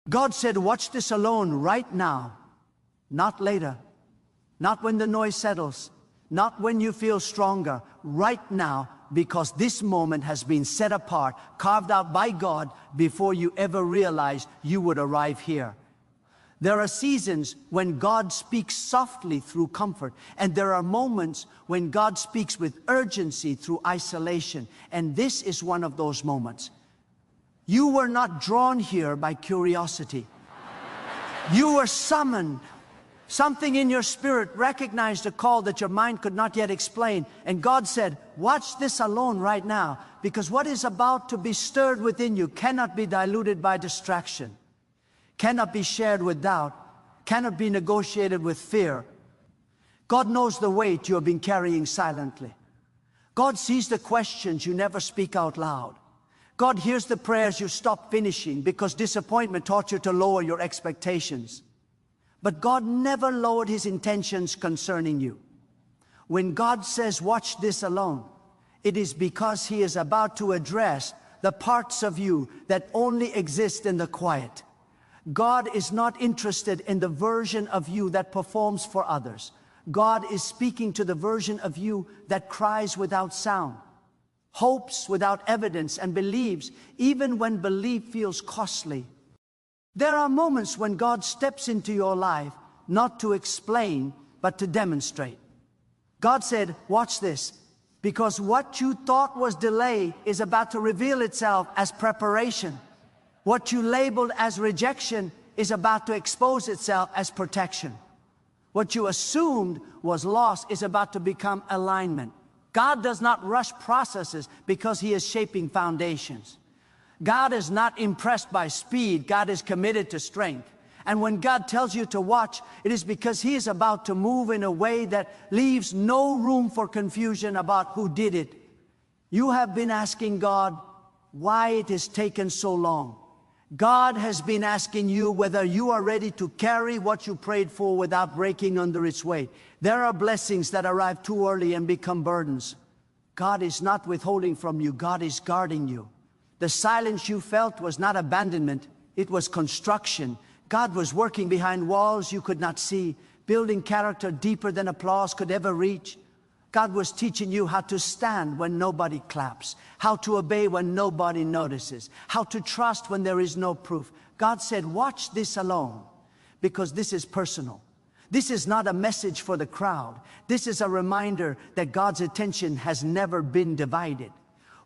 God said, watch this alone right now, not later, not when the noise settles, not when you feel stronger, right now, because this moment has been set apart, carved out by God before you ever realized you would arrive here. There are seasons when God speaks softly through comfort, and there are moments when God speaks with urgency through isolation, and this is one of those moments. You were not drawn here by curiosity. You were summoned. Something in your spirit recognized a call that your mind could not yet explain, and God said, watch this alone right now, because what is about to be stirred within you cannot be diluted by distraction, cannot be shared with doubt, cannot be negotiated with fear. God knows the weight you have been carrying silently. God sees the questions you never speak out loud. God hears the prayers you stopped finishing because disappointment taught you to lower your expectations. But God never lowered His intentions concerning you. When God says, watch this alone, it is because He is about to address the parts of you that only exist in the quiet. God is not interested in the version of you that performs for others. God is speaking to the version of you that cries without sound, hopes without evidence, and believes even when belief feels costly. There are moments when God steps into your life not to explain, but to demonstrate. God said, watch this, because what you thought was delay is about to reveal itself as preparation. What you labeled as rejection is about to expose itself as protection. What you assumed was loss is about to become alignment. God does not rush processes because He is shaping foundations. God is not impressed by speed. God is committed to strength. And when God tells you to watch, it is because He is about to move in a way that leaves no room for confusion about who did it. You have been asking God why it has taken so long. God has been asking you whether you are ready to carry what you prayed for without breaking under its weight. There are blessings that arrive too early and become burdens. God is not withholding from you. God is guarding you. The silence you felt was not abandonment. It was construction. God was working behind walls you could not see, building character deeper than applause could ever reach. God was teaching you how to stand when nobody claps, how to obey when nobody notices, how to trust when there is no proof. God said, watch this alone, because this is personal. This is not a message for the crowd. This is a reminder that God's attention has never been divided.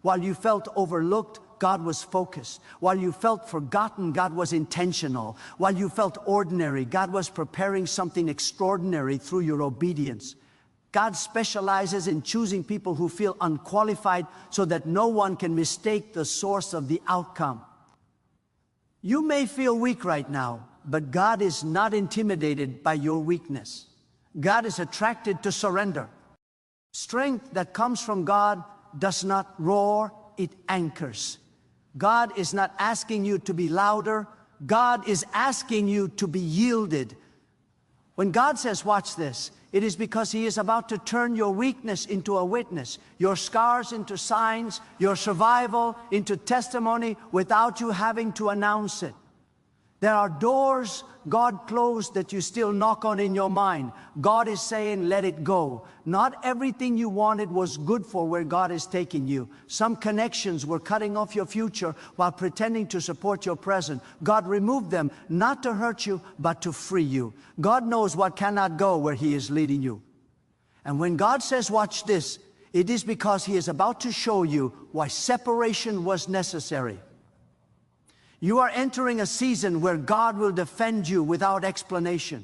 While you felt overlooked, God was focused. While you felt forgotten, God was intentional. While you felt ordinary, God was preparing something extraordinary through your obedience. God specializes in choosing people who feel unqualified so that no one can mistake the source of the outcome. You may feel weak right now, but God is not intimidated by your weakness. God is attracted to surrender. Strength that comes from God does not roar, it anchors. God is not asking you to be louder. God is asking you to be yielded. When God says, watch this, it is because He is about to turn your weakness into a witness, your scars into signs, your survival into testimony without you having to announce it. There are doors God closed that you still knock on in your mind. God is saying, let it go. Not everything you wanted was good for where God is taking you. Some connections were cutting off your future while pretending to support your present. God removed them, not to hurt you, but to free you. God knows what cannot go where He is leading you. And when God says, watch this, it is because He is about to show you why separation was necessary. You are entering a season where God will defend you without explanation.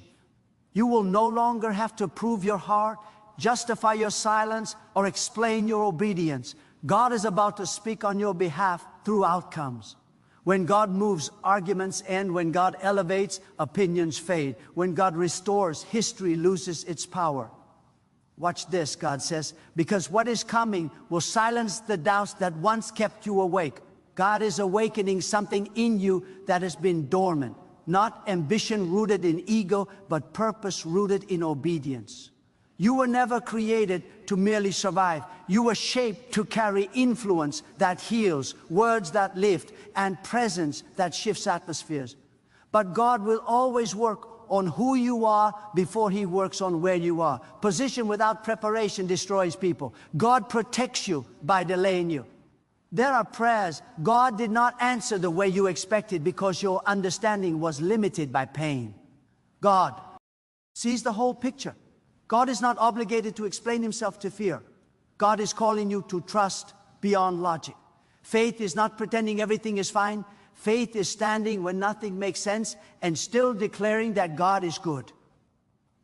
You will no longer have to prove your heart, justify your silence, or explain your obedience. God is about to speak on your behalf through outcomes. When God moves, arguments end. When God elevates, opinions fade. When God restores, history loses its power. Watch this, God says, because what is coming will silence the doubts that once kept you awake. God is awakening something in you that has been dormant. Not ambition rooted in ego, but purpose rooted in obedience. You were never created to merely survive. You were shaped to carry influence that heals, words that lift, and presence that shifts atmospheres. But God will always work on who you are before He works on where you are. Position without preparation destroys people. God protects you by delaying you. There are prayers God did not answer the way you expected because your understanding was limited by pain. God sees the whole picture. God is not obligated to explain Himself to fear. God is calling you to trust beyond logic. Faith is not pretending everything is fine. Faith is standing when nothing makes sense and still declaring that God is good.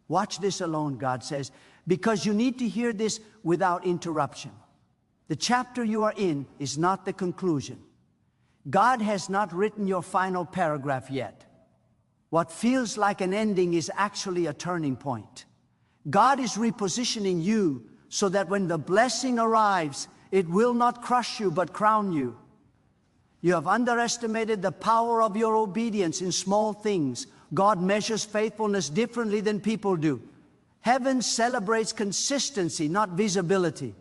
Watch this alone, God says, because you need to hear this without interruption. The chapter you are in is not the conclusion. God has not written your final paragraph yet. What feels like an ending is actually a turning point. God is repositioning you so that when the blessing arrives, it will not crush you but crown you. You have underestimated the power of your obedience in small things. God measures faithfulness differently than people do. Heaven celebrates consistency, not visibility.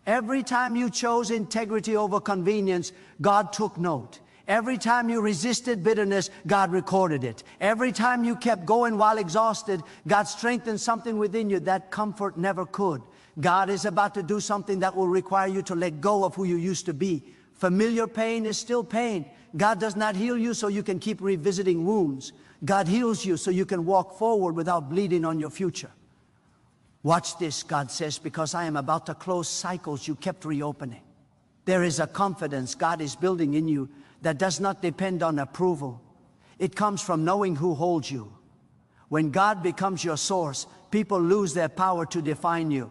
Every time you chose integrity over convenience, God took note. Every time you resisted bitterness, God recorded it. Every time you kept going while exhausted, God strengthened something within you that comfort never could. God is about to do something that will require you to let go of who you used to be. Familiar pain is still pain. God does not heal you so you can keep revisiting wounds. God heals you so you can walk forward without bleeding on your future. Watch this, God says, because I am about to close cycles you kept reopening. There is a confidence God is building in you that does not depend on approval. It comes from knowing who holds you. When God becomes your source, people lose their power to define you.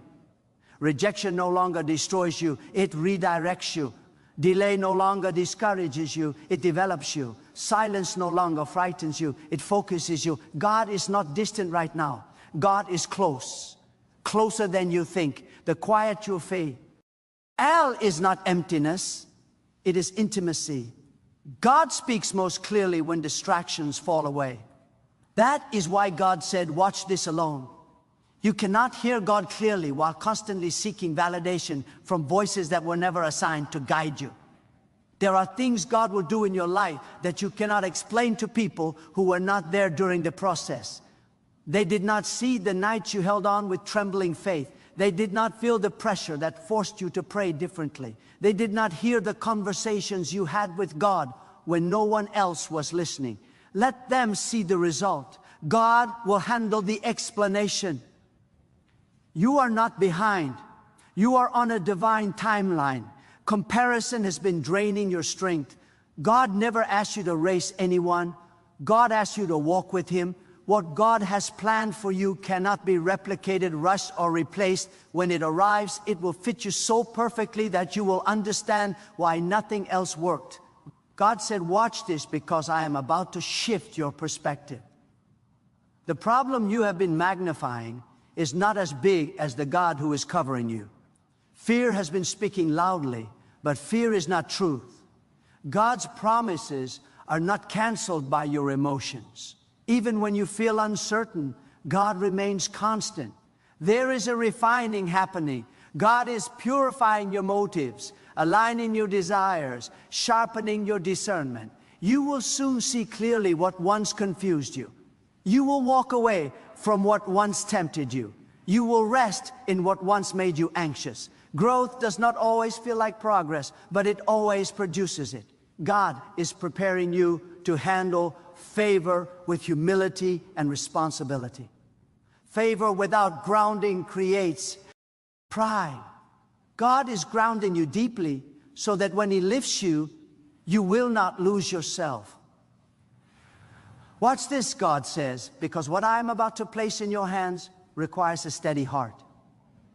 Rejection no longer destroys you, it redirects you. Delay no longer discourages you, it develops you. Silence no longer frightens you, it focuses you. God is not distant right now. God is close, closer than you think. The quiet you feel. Hell is not emptiness, it is intimacy. God speaks most clearly when distractions fall away. That is why God said, watch this alone. You cannot hear God clearly while constantly seeking validation from voices that were never assigned to guide you. There are things God will do in your life that you cannot explain to people who were not there during the process. They did not see the nights you held on with trembling faith. They did not feel the pressure that forced you to pray differently. They did not hear the conversations you had with God when no one else was listening. Let them see the result. God will handle the explanation. You are not behind. You are on a divine timeline. Comparison has been draining your strength. God never asked you to race anyone. God asked you to walk with Him. What God has planned for you cannot be replicated, rushed, or replaced. When it arrives, it will fit you so perfectly that you will understand why nothing else worked. God said, watch this because I am about to shift your perspective. The problem you have been magnifying is not as big as the God who is covering you. Fear has been speaking loudly, but fear is not truth. God's promises are not canceled by your emotions. Even when you feel uncertain, God remains constant. There is a refining happening. God is purifying your motives, aligning your desires, sharpening your discernment. You will soon see clearly what once confused you. You will walk away from what once tempted you. You will rest in what once made you anxious. Growth does not always feel like progress, but it always produces it. God is preparing you to handle favor with humility and responsibility. Favor without grounding creates pride. God is grounding you deeply so that when He lifts you, you will not lose yourself. Watch this, God says, because what I am about to place in your hands requires a steady heart.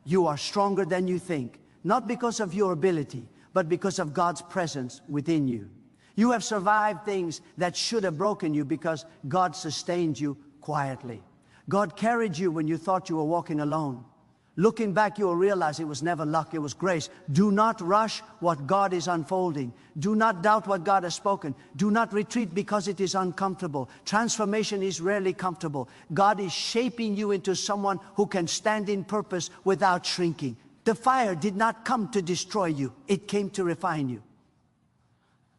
You are stronger than you think, not because of your ability, but because of God's presence within you. You have survived things that should have broken you because God sustained you quietly. God carried you when you thought you were walking alone. Looking back, you will realize it was never luck, it was grace. Do not rush what God is unfolding. Do not doubt what God has spoken. Do not retreat because it is uncomfortable. Transformation is rarely comfortable. God is shaping you into someone who can stand in purpose without shrinking. The fire did not come to destroy you. It came to refine you.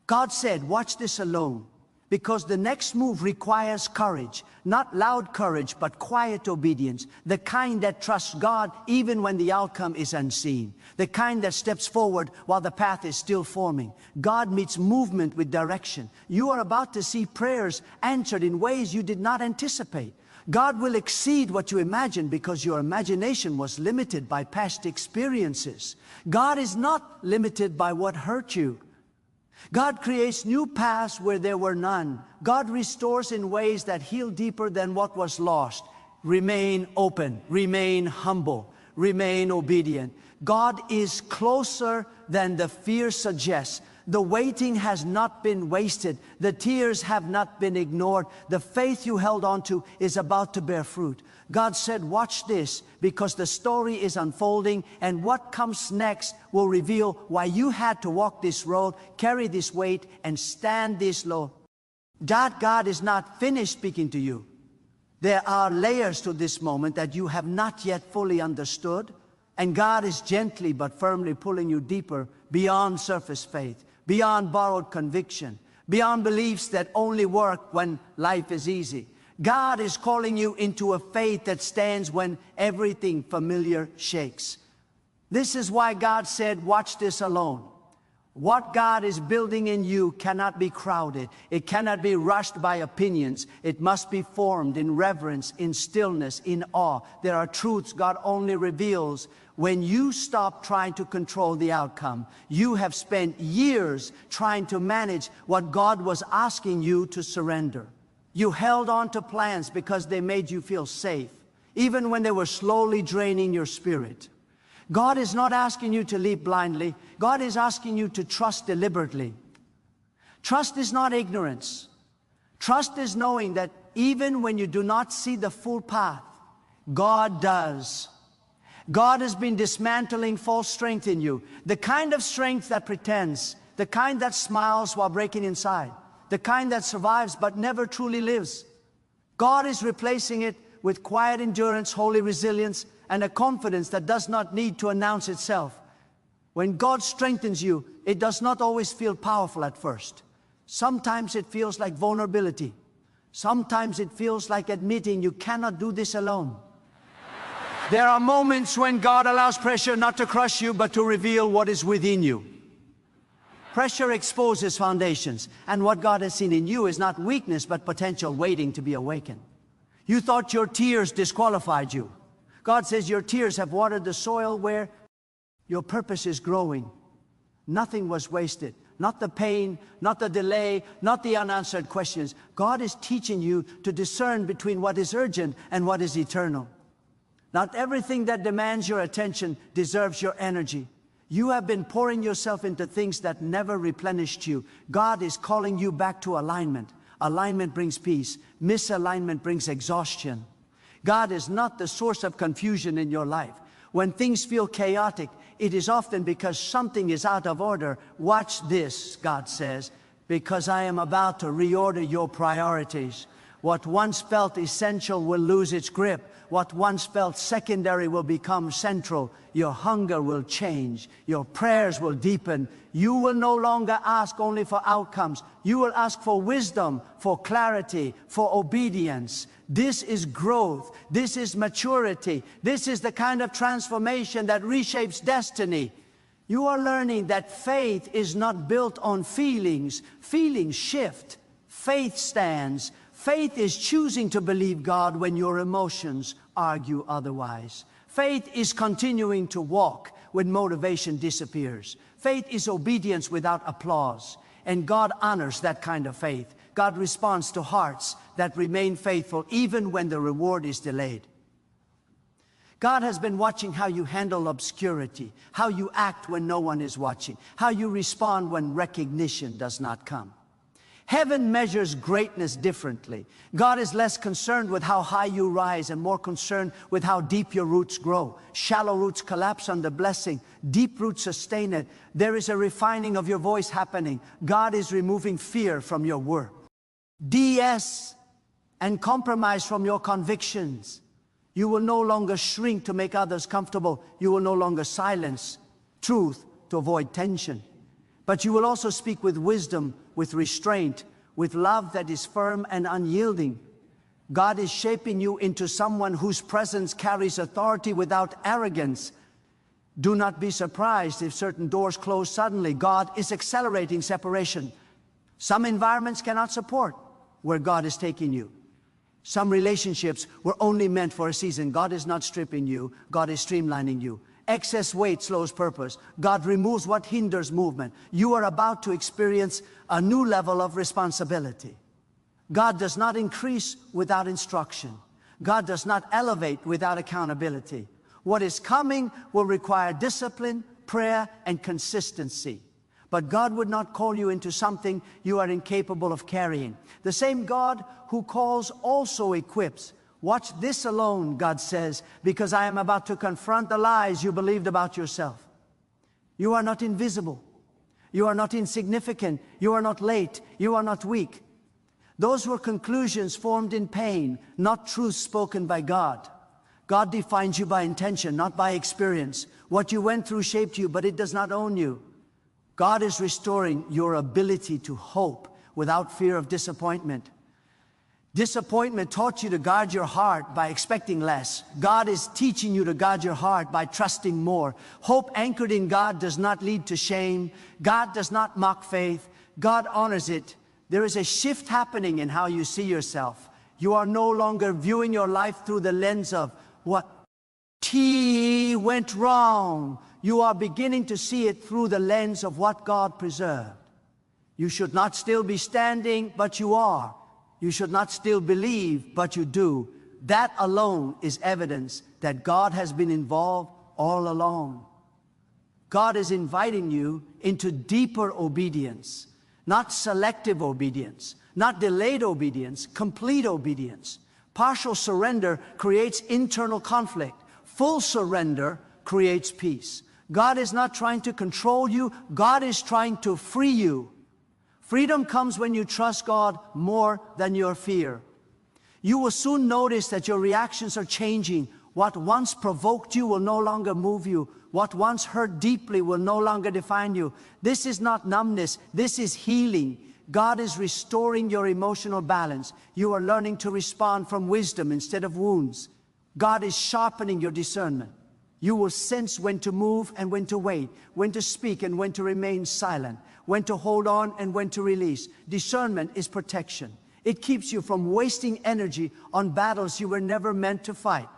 God said, watch this alone. Because the next move requires courage, not loud courage, but quiet obedience, the kind that trusts God even when the outcome is unseen, the kind that steps forward while the path is still forming. God meets movement with direction. You are about to see prayers answered in ways you did not anticipate. God will exceed what you imagined because your imagination was limited by past experiences. God is not limited by what hurt you. God creates new paths where there were none. God restores in ways that heal deeper than what was lost. Remain open, remain humble, remain obedient. God is closer than the fear suggests. The waiting has not been wasted. The tears have not been ignored. The faith you held on to is about to bear fruit. God said, watch this, because the story is unfolding, and what comes next will reveal why you had to walk this road, carry this weight, and stand this low. God is not finished speaking to you. There are layers to this moment that you have not yet fully understood, and God is gently but firmly pulling you deeper beyond surface faith, beyond borrowed conviction, beyond beliefs that only work when life is easy. God is calling you into a faith that stands when everything familiar shakes. This is why God said, watch this alone. What God is building in you cannot be crowded. It cannot be rushed by opinions. It must be formed in reverence, in stillness, in awe. There are truths God only reveals when you stop trying to control the outcome. You have spent years trying to manage what God was asking you to surrender. You held on to plans because they made you feel safe, even when they were slowly draining your spirit. God is not asking you to leap blindly. God is asking you to trust deliberately. Trust is not ignorance. Trust is knowing that even when you do not see the full path, God does. God has been dismantling false strength in you, the kind of strength that pretends, the kind that smiles while breaking inside, the kind that survives but never truly lives. God is replacing it with quiet endurance, holy resilience, and a confidence that does not need to announce itself. When God strengthens you, it does not always feel powerful at first. Sometimes it feels like vulnerability. Sometimes it feels like admitting you cannot do this alone. There are moments when God allows pressure not to crush you, but to reveal what is within you. Pressure exposes foundations, and what God has seen in you is not weakness, but potential waiting to be awakened. You thought your tears disqualified you. God says your tears have watered the soil where your purpose is growing. Nothing was wasted. Not the pain, not the delay, not the unanswered questions. God is teaching you to discern between what is urgent and what is eternal. Not everything that demands your attention deserves your energy. You have been pouring yourself into things that never replenished you. God is calling you back to alignment. Alignment brings peace. Misalignment brings exhaustion. God is not the source of confusion in your life. When things feel chaotic, it is often because something is out of order. Watch this, God says, because I am about to reorder your priorities. What once felt essential will lose its grip. What once felt secondary will become central. Your hunger will change. Your prayers will deepen. You will no longer ask only for outcomes. You will ask for wisdom, for clarity, for obedience. This is growth. This is maturity. This is the kind of transformation that reshapes destiny. You are learning that faith is not built on feelings. Feelings shift. Faith stands. Faith is choosing to believe God when your emotions argue otherwise. Faith is continuing to walk when motivation disappears. Faith is obedience without applause. And God honors that kind of faith. God responds to hearts that remain faithful even when the reward is delayed. God has been watching how you handle obscurity, how you act when no one is watching, how you respond when recognition does not come. Heaven measures greatness differently. God is less concerned with how high you rise and more concerned with how deep your roots grow. Shallow roots collapse under blessing. Deep roots sustain it. There is a refining of your voice happening. God is removing fear from your work. DS and compromise from your convictions. You will no longer shrink to make others comfortable. You will no longer silence truth to avoid tension. But you will also speak with wisdom, with restraint, with love that is firm and unyielding. God is shaping you into someone whose presence carries authority without arrogance. Do not be surprised if certain doors close suddenly. God is accelerating separation. Some environments cannot support where God is taking you. Some relationships were only meant for a season. God is not stripping you. God is streamlining you. Excess weight slows purpose. God removes what hinders movement. You are about to experience a new level of responsibility. God does not increase without instruction. God does not elevate without accountability. What is coming will require discipline, prayer, and consistency. But God would not call you into something you are incapable of carrying. The same God who calls also equips. Watch this alone, God says, because I am about to confront the lies you believed about yourself. You are not invisible. You are not insignificant. You are not late. You are not weak. Those were conclusions formed in pain, not truths spoken by God. God defines you by intention, not by experience. What you went through shaped you, but it does not own you. God is restoring your ability to hope without fear of disappointment. Disappointment taught you to guard your heart by expecting less. God is teaching you to guard your heart by trusting more. Hope anchored in God does not lead to shame. God does not mock faith. God honors it. There is a shift happening in how you see yourself. You are no longer viewing your life through the lens of what went wrong. You are beginning to see it through the lens of what God preserved. You should not still be standing, but you are. You should not still believe, but you do. That alone is evidence that God has been involved all along. God is inviting you into deeper obedience. Not selective obedience, not delayed obedience, complete obedience. Partial surrender creates internal conflict. Full surrender creates peace. God is not trying to control you. God is trying to free you. Freedom comes when you trust God more than your fear. You will soon notice that your reactions are changing. What once provoked you will no longer move you. What once hurt deeply will no longer define you. This is not numbness. This is healing. God is restoring your emotional balance. You are learning to respond from wisdom instead of wounds. God is sharpening your discernment. You will sense when to move and when to wait, when to speak and when to remain silent, when to hold on and when to release. Discernment is protection. It keeps you from wasting energy on battles you were never meant to fight.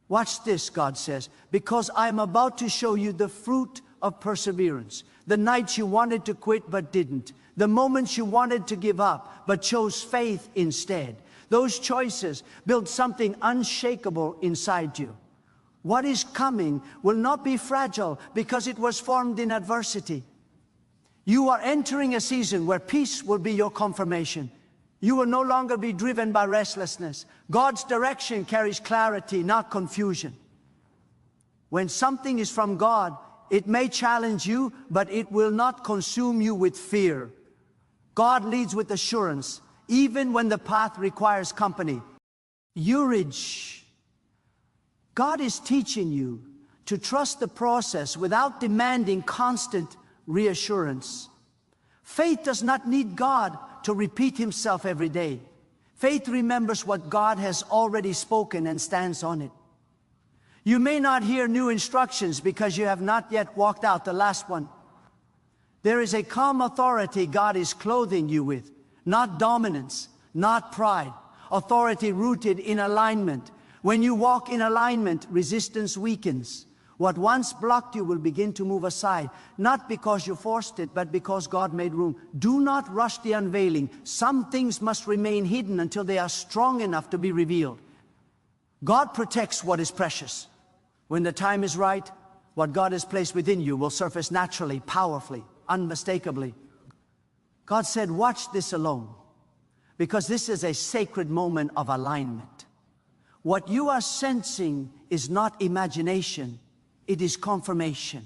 Watch this, God says, because I am about to show you the fruit of perseverance. The nights you wanted to quit but didn't. The moments you wanted to give up but chose faith instead. Those choices build something unshakable inside you. What is coming will not be fragile because it was formed in adversity. You are entering a season where peace will be your confirmation. You will no longer be driven by restlessness. God's direction carries clarity, not confusion. When something is from God, it may challenge you, but it will not consume you with fear. God leads with assurance, even when the path requires company. Courage. God is teaching you to trust the process without demanding constant reassurance. Faith does not need God to repeat himself every day. Faith remembers what God has already spoken and stands on it. You may not hear new instructions because you have not yet walked out the last one. There is a calm authority God is clothing you with, not dominance, not pride. Authority rooted in alignment. When you walk in alignment, resistance weakens. What once blocked you will begin to move aside, not because you forced it, but because God made room. Do not rush the unveiling. Some things must remain hidden until they are strong enough to be revealed. God protects what is precious. When the time is right, what God has placed within you will surface naturally, powerfully, unmistakably. God said, watch this alone, because this is a sacred moment of alignment. What you are sensing is not imagination. It is confirmation.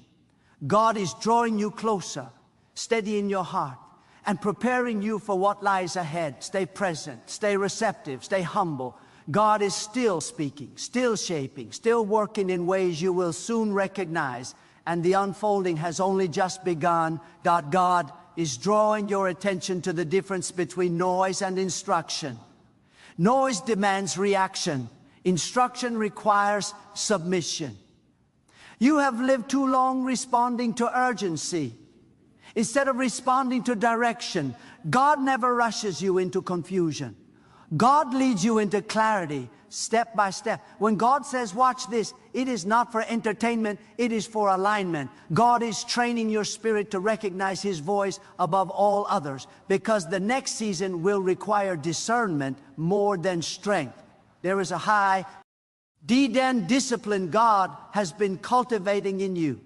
God is drawing you closer, steadying your heart, and preparing you for what lies ahead. Stay present, stay receptive, stay humble. God is still speaking, still shaping, still working in ways you will soon recognize, and the unfolding has only just begun. God is drawing your attention to the difference between noise and instruction. Noise demands reaction. Instruction requires submission. You have lived too long responding to urgency instead of responding to direction. God never rushes you into confusion. God leads you into clarity, step by step. When God says, watch this, it is not for entertainment, it is for alignment. God is training your spirit to recognize His voice above all others, because the next season will require discernment more than strength. There is a high D-den discipline God has been cultivating in you.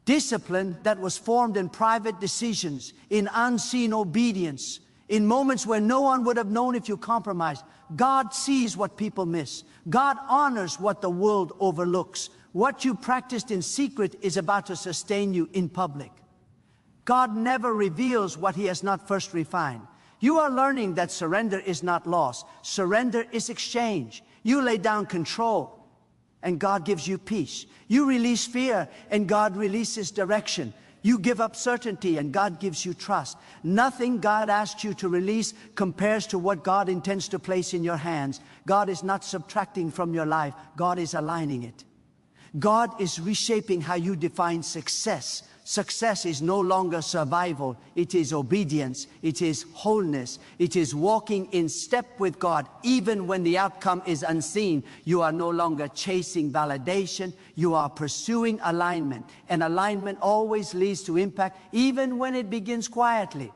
Discipline that was formed in private decisions, in unseen obedience, in moments where no one would have known if you compromised. God sees what people miss. God honors what the world overlooks. What you practiced in secret is about to sustain you in public. God never reveals what He has not first refined. You are learning that surrender is not loss. Surrender is exchange. You lay down control, and God gives you peace. You release fear, and God releases direction. You give up certainty, and God gives you trust. Nothing God asks you to release compares to what God intends to place in your hands. God is not subtracting from your life. God is aligning it. God is reshaping how you define success. Success is no longer survival. It is obedience. It is wholeness. It is walking in step with God, even when the outcome is unseen. You are no longer chasing validation. You are pursuing alignment. And alignment always leads to impact, even when it begins quietly.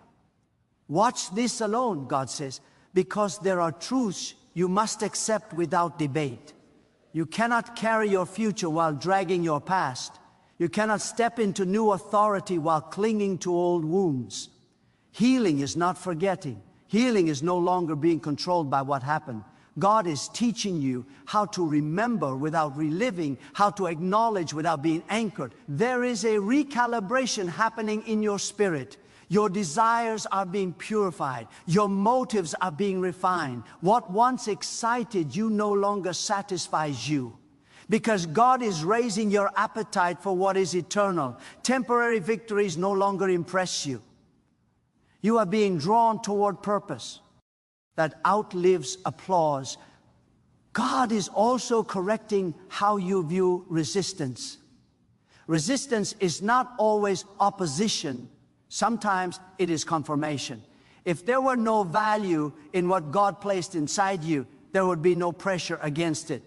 Watch this alone, God says, because there are truths you must accept without debate. You cannot carry your future while dragging your past. You cannot step into new authority while clinging to old wounds. Healing is not forgetting. Healing is no longer being controlled by what happened. God is teaching you how to remember without reliving, how to acknowledge without being anchored. There is a recalibration happening in your spirit. Your desires are being purified. Your motives are being refined. What once excited you no longer satisfies you, because God is raising your appetite for what is eternal. Temporary victories no longer impress you. You are being drawn toward purpose that outlives applause. God is also correcting how you view resistance. Resistance is not always opposition. Sometimes it is confirmation. If there were no value in what God placed inside you, there would be no pressure against it.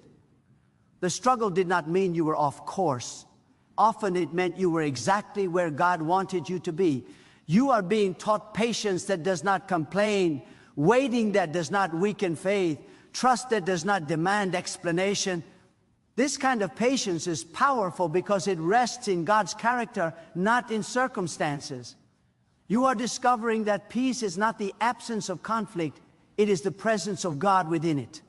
The struggle did not mean you were off course. Often it meant you were exactly where God wanted you to be. You are being taught patience that does not complain, waiting that does not weaken faith, trust that does not demand explanation. This kind of patience is powerful because it rests in God's character, not in circumstances. You are discovering that peace is not the absence of conflict, it is the presence of God within it.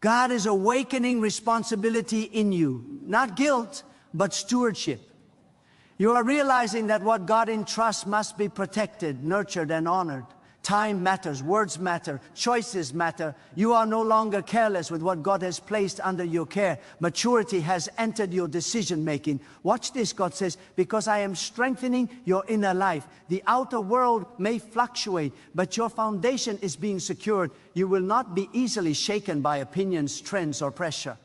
God is awakening responsibility in you, not guilt, but stewardship. You are realizing that what God entrusts must be protected, nurtured, and honored. Time matters, words matter, choices matter. You are no longer careless with what God has placed under your care. Maturity has entered your decision making. Watch this, God says, because I am strengthening your inner life. The outer world may fluctuate, but your foundation is being secured. You will not be easily shaken by opinions, trends, or pressure.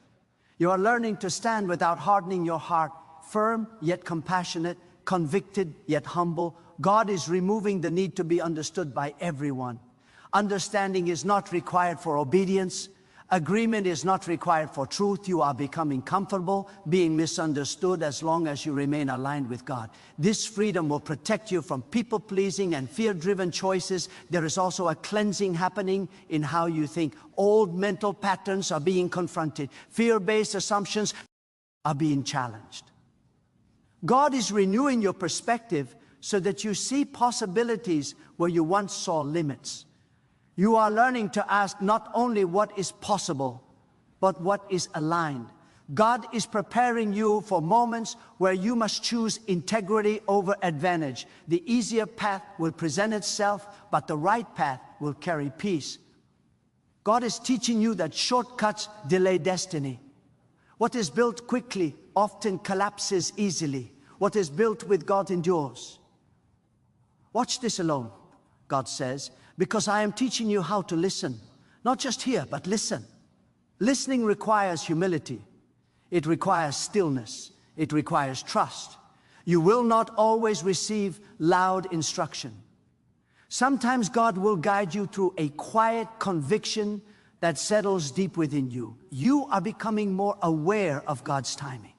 You are learning to stand without hardening your heart, firm yet compassionate, convicted yet humble. God is removing the need to be understood by everyone. Understanding is not required for obedience. Agreement is not required for truth. You are becoming comfortable being misunderstood as long as you remain aligned with God. This freedom will protect you from people-pleasing and fear-driven choices. There is also a cleansing happening in how you think. Old mental patterns are being confronted. Fear-based assumptions are being challenged. God is renewing your perspective so that you see possibilities where you once saw limits. You are learning to ask not only what is possible, but what is aligned. God is preparing you for moments where you must choose integrity over advantage. The easier path will present itself, but the right path will carry peace. God is teaching you that shortcuts delay destiny. What is built quickly often collapses easily. What is built with God endures. Watch this alone, God says, because I am teaching you how to listen. Not just hear, but listen. Listening requires humility. It requires stillness. It requires trust. You will not always receive loud instruction. Sometimes God will guide you through a quiet conviction that settles deep within you. You are becoming more aware of God's timing.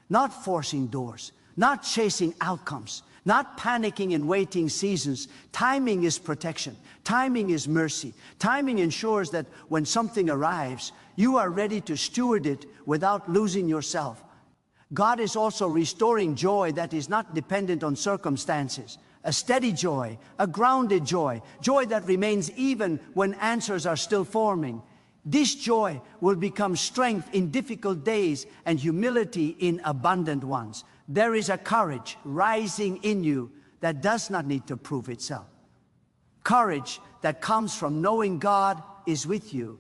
Not forcing doors, not chasing outcomes, not panicking in waiting seasons. Timing is protection. Timing is mercy. Timing ensures that when something arrives, you are ready to steward it without losing yourself. God is also restoring joy that is not dependent on circumstances. A steady joy, a grounded joy, joy that remains even when answers are still forming. This joy will become strength in difficult days and humility in abundant ones. There is a courage rising in you that does not need to prove itself. Courage that comes from knowing God is with you.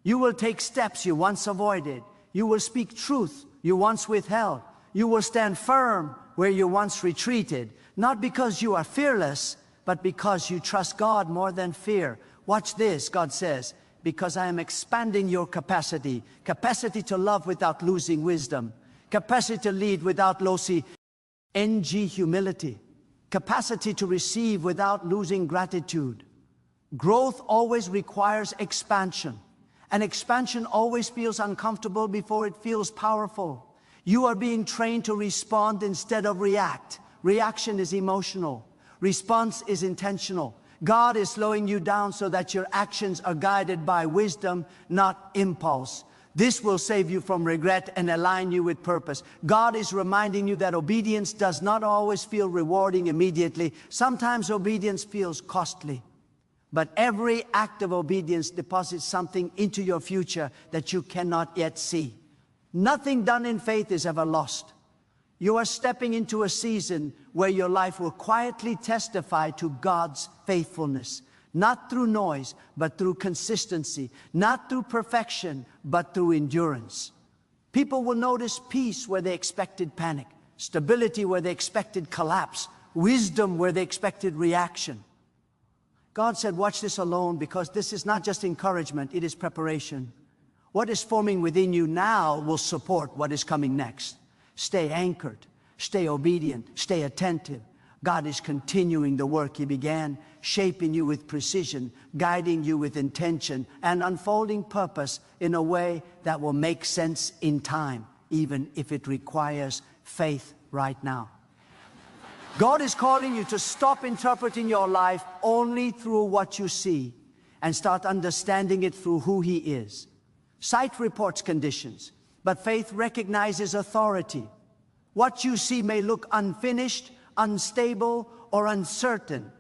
You will take steps you once avoided. You will speak truth you once withheld. You will stand firm where you once retreated. Not because you are fearless, but because you trust God more than fear. Watch this, God says, because I am expanding your capacity. Capacity to love without losing wisdom. Capacity to lead without losing humility. Capacity to receive without losing gratitude. Growth always requires expansion. And expansion always feels uncomfortable before it feels powerful. You are being trained to respond instead of react. Reaction is emotional. Response is intentional. God is slowing you down so that your actions are guided by wisdom, not impulse. This will save you from regret and align you with purpose. God is reminding you that obedience does not always feel rewarding immediately. Sometimes obedience feels costly. But every act of obedience deposits something into your future that you cannot yet see. Nothing done in faith is ever lost. You are stepping into a season where your life will quietly testify to God's faithfulness. Not through noise, but through consistency. Not through perfection, but through endurance. People will notice peace where they expected panic. Stability where they expected collapse. Wisdom where they expected reaction. God said, watch this alone, because this is not just encouragement, it is preparation. What is forming within you now will support what is coming next. Stay anchored, stay obedient, stay attentive. God is continuing the work He began, shaping you with precision, guiding you with intention, and unfolding purpose in a way that will make sense in time, even if it requires faith right now. God is calling you to stop interpreting your life only through what you see and start understanding it through who He is. Sight reports conditions, but faith recognizes authority. What you see may look unfinished, unstable, or uncertain,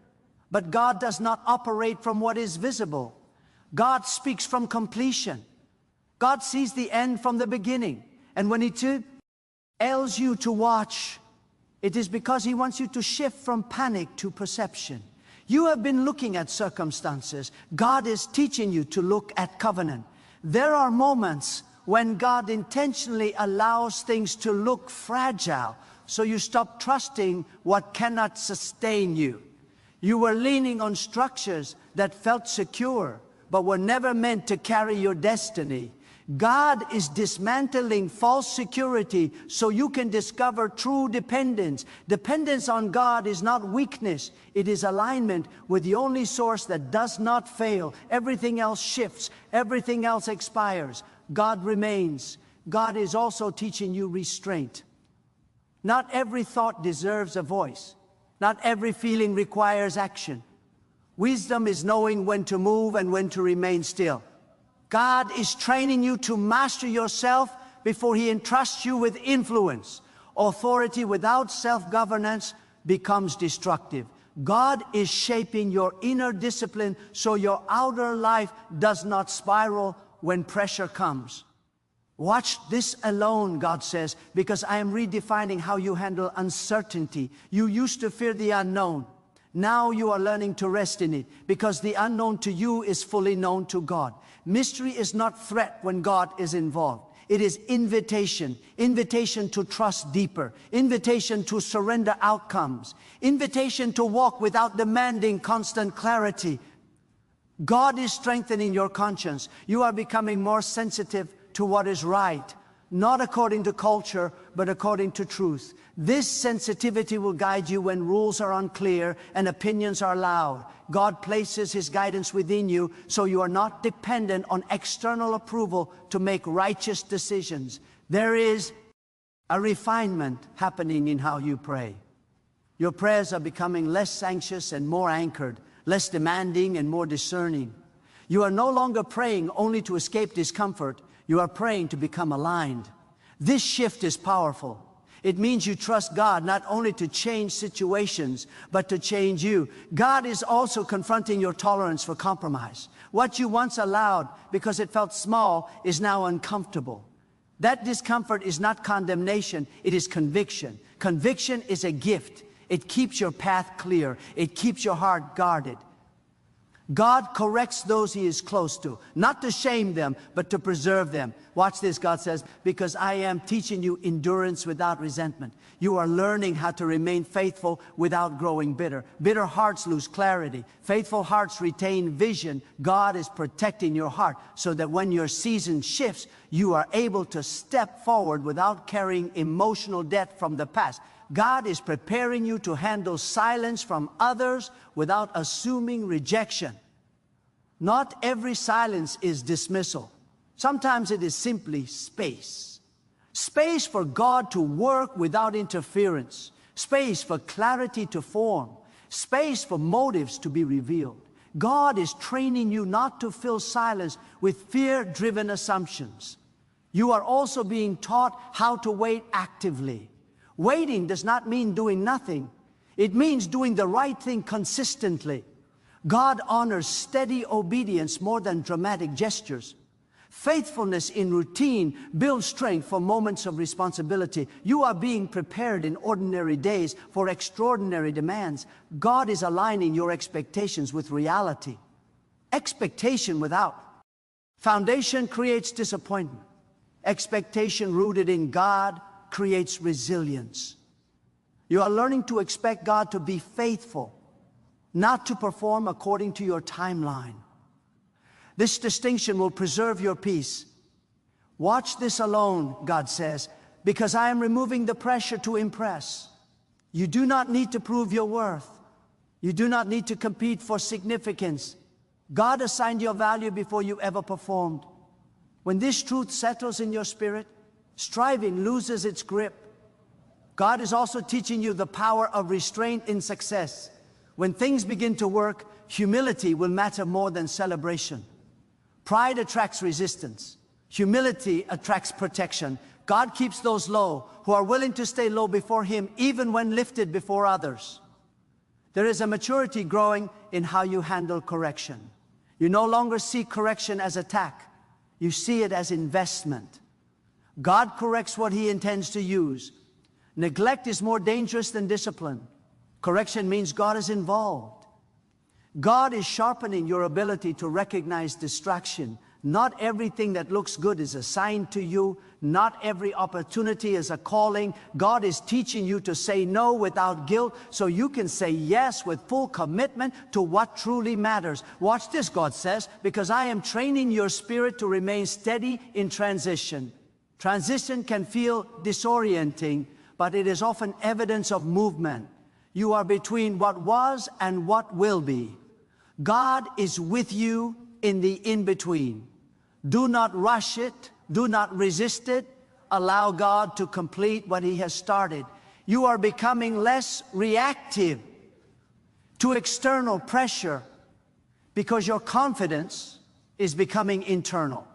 but God does not operate from what is visible. God speaks from completion. God sees the end from the beginning. And when He tells you to watch, it is because He wants you to shift from panic to perception. You have been looking at circumstances. God is teaching you to look at covenant. There are moments when God intentionally allows things to look fragile, so you stop trusting what cannot sustain you. You were leaning on structures that felt secure, but were never meant to carry your destiny. God is dismantling false security so you can discover true dependence. Dependence on God is not weakness. It is alignment with the only source that does not fail. Everything else shifts. Everything else expires. God remains. God is also teaching you restraint. Not every thought deserves a voice. Not every feeling requires action. Wisdom is knowing when to move and when to remain still. God is training you to master yourself before He entrusts you with influence. Authority without self-governance becomes destructive. God is shaping your inner discipline so your outer life does not spiral when pressure comes. Watch this alone, God says, because I am redefining how you handle uncertainty. You used to fear the unknown. Now you are learning to rest in it, because the unknown to you is fully known to God. Mystery is not threat when God is involved. It is invitation, invitation to trust deeper, invitation to surrender outcomes, invitation to walk without demanding constant clarity. God is strengthening your conscience. You are becoming more sensitive to what is right, not according to culture, but according to truth. This sensitivity will guide you when rules are unclear and opinions are loud. God places His guidance within you so you are not dependent on external approval to make righteous decisions. There is a refinement happening in how you pray. Your prayers are becoming less anxious and more anchored, less demanding and more discerning. You are no longer praying only to escape discomfort. You are praying to become aligned. This shift is powerful. It means you trust God not only to change situations, but to change you. God is also confronting your tolerance for compromise. What you once allowed because it felt small is now uncomfortable. That discomfort is not condemnation, it is conviction. Conviction is a gift. It keeps your path clear. It keeps your heart guarded. God corrects those He is close to, not to shame them, but to preserve them. Watch this, God says, because I am teaching you endurance without resentment. You are learning how to remain faithful without growing bitter. Bitter hearts lose clarity. Faithful hearts retain vision. God is protecting your heart so that when your season shifts, you are able to step forward without carrying emotional debt from the past. God is preparing you to handle silence from others without assuming rejection. Not every silence is dismissal. Sometimes it is simply space. Space for God to work without interference. Space for clarity to form. Space for motives to be revealed. God is training you not to fill silence with fear-driven assumptions. You are also being taught how to wait actively. Waiting does not mean doing nothing. It means doing the right thing consistently. God honors steady obedience more than dramatic gestures. Faithfulness in routine builds strength for moments of responsibility. You are being prepared in ordinary days for extraordinary demands. God is aligning your expectations with reality. Expectation without foundation creates disappointment. Expectation rooted in God creates resilience. You are learning to expect God to be faithful, not to perform according to your timeline. This distinction will preserve your peace. Watch this alone, God says, because I am removing the pressure to impress. You do not need to prove your worth. You do not need to compete for significance. God assigned your value before you ever performed. When this truth settles in your spirit, striving loses its grip. God is also teaching you the power of restraint in success. When things begin to work, humility will matter more than celebration. Pride attracts resistance. Humility attracts protection. God keeps those low who are willing to stay low before Him even when lifted before others. There is a maturity growing in how you handle correction. You no longer see correction as attack. You see it as investment. God corrects what He intends to use. Neglect is more dangerous than discipline. Correction means God is involved. God is sharpening your ability to recognize distraction. Not everything that looks good is assigned to you. Not every opportunity is a calling. God is teaching you to say no without guilt so you can say yes with full commitment to what truly matters. Watch this, God says, because I am training your spirit to remain steady in transition. Transition can feel disorienting, but it is often evidence of movement. You are between what was and what will be. God is with you in the in-between. Do not rush it. Do not resist it. Allow God to complete what He has started. You are becoming less reactive to external pressure because your confidence is becoming internal.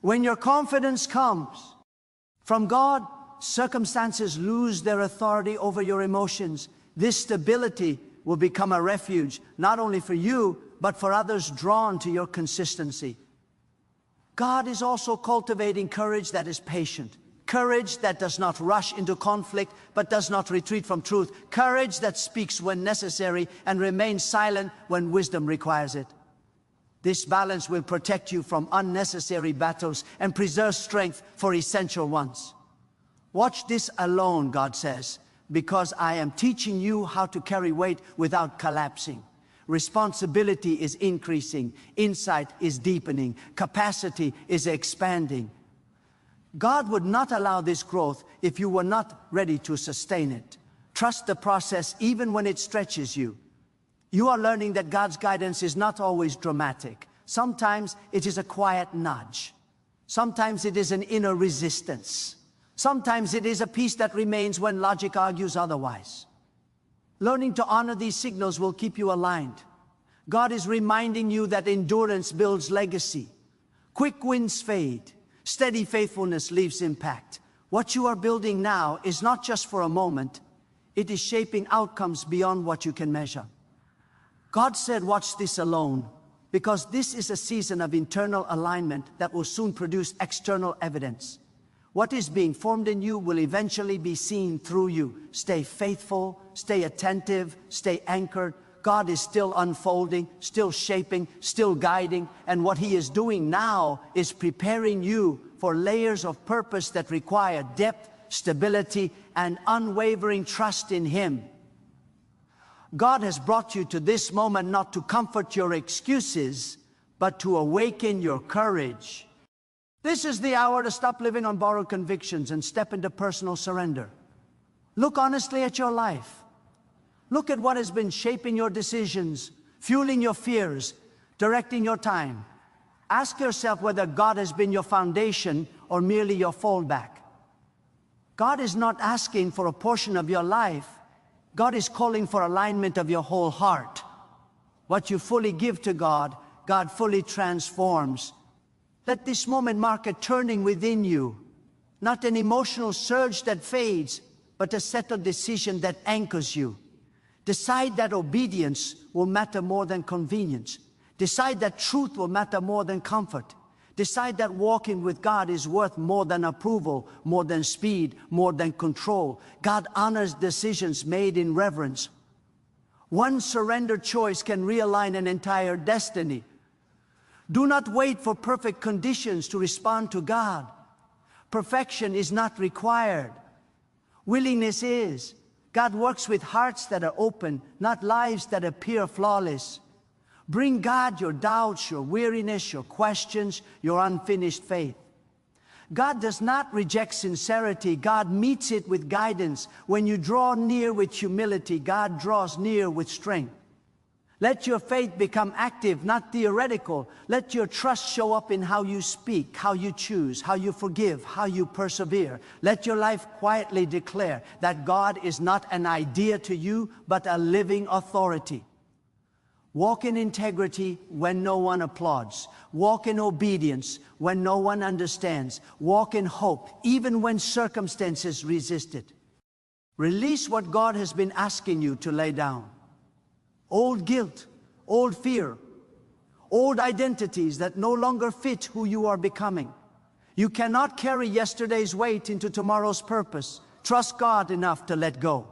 When your confidence comes from God, circumstances lose their authority over your emotions. This stability will become a refuge, not only for you, but for others drawn to your consistency. God is also cultivating courage that is patient. Courage that does not rush into conflict, but does not retreat from truth. Courage that speaks when necessary and remains silent when wisdom requires it. This balance will protect you from unnecessary battles and preserve strength for essential ones. Watch this alone, God says, because I am teaching you how to carry weight without collapsing. Responsibility is increasing, insight is deepening, capacity is expanding. God would not allow this growth if you were not ready to sustain it. Trust the process even when it stretches you. You are learning that God's guidance is not always dramatic. Sometimes it is a quiet nudge. Sometimes it is an inner resistance. Sometimes it is a peace that remains when logic argues otherwise. Learning to honor these signals will keep you aligned. God is reminding you that endurance builds legacy. Quick wins fade. Steady faithfulness leaves impact. What you are building now is not just for a moment. It is shaping outcomes beyond what you can measure. God said, watch this alone, because this is a season of internal alignment that will soon produce external evidence. What is being formed in you will eventually be seen through you. Stay faithful, stay attentive, stay anchored. God is still unfolding, still shaping, still guiding, and what He is doing now is preparing you for layers of purpose that require depth, stability, and unwavering trust in Him. God has brought you to this moment not to comfort your excuses, but to awaken your courage. This is the hour to stop living on borrowed convictions and step into personal surrender. Look honestly at your life. Look at what has been shaping your decisions, fueling your fears, directing your time. Ask yourself whether God has been your foundation or merely your fallback. God is not asking for a portion of your life. God is calling for alignment of your whole heart. What you fully give to God, God fully transforms. Let this moment mark a turning within you, not an emotional surge that fades, but a settled decision that anchors you. Decide that obedience will matter more than convenience. Decide that truth will matter more than comfort. Decide that walking with God is worth more than approval, more than speed, more than control. God honors decisions made in reverence. One surrendered choice can realign an entire destiny. Do not wait for perfect conditions to respond to God. Perfection is not required. Willingness is. God works with hearts that are open, not lives that appear flawless. Bring God your doubts, your weariness, your questions, your unfinished faith. God does not reject sincerity. God meets it with guidance. When you draw near with humility, God draws near with strength. Let your faith become active, not theoretical. Let your trust show up in how you speak, how you choose, how you forgive, how you persevere. Let your life quietly declare that God is not an idea to you, but a living authority. Walk in integrity when no one applauds. Walk in obedience when no one understands. Walk in hope even when circumstances resist it. Release what God has been asking you to lay down. Old guilt, old fear, old identities that no longer fit who you are becoming. You cannot carry yesterday's weight into tomorrow's purpose. Trust God enough to let go.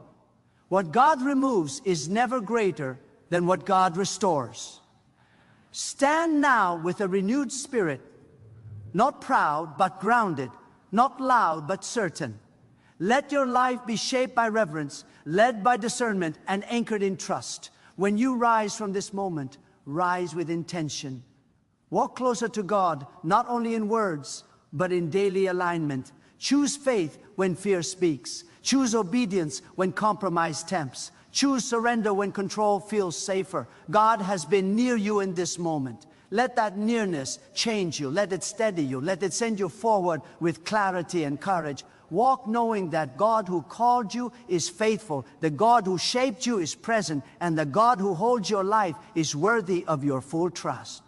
What God removes is never greater than what God restores. Stand now with a renewed spirit, not proud but grounded, not loud but certain. Let your life be shaped by reverence, led by discernment, and anchored in trust. When you rise from this moment, rise with intention. Walk closer to God, not only in words, but in daily alignment. Choose faith when fear speaks. Choose obedience when compromise tempts. Choose surrender when control feels safer. God has been near you in this moment. Let that nearness change you. Let it steady you. Let it send you forward with clarity and courage. Walk knowing that God who called you is faithful. The God who shaped you is present. And the God who holds your life is worthy of your full trust.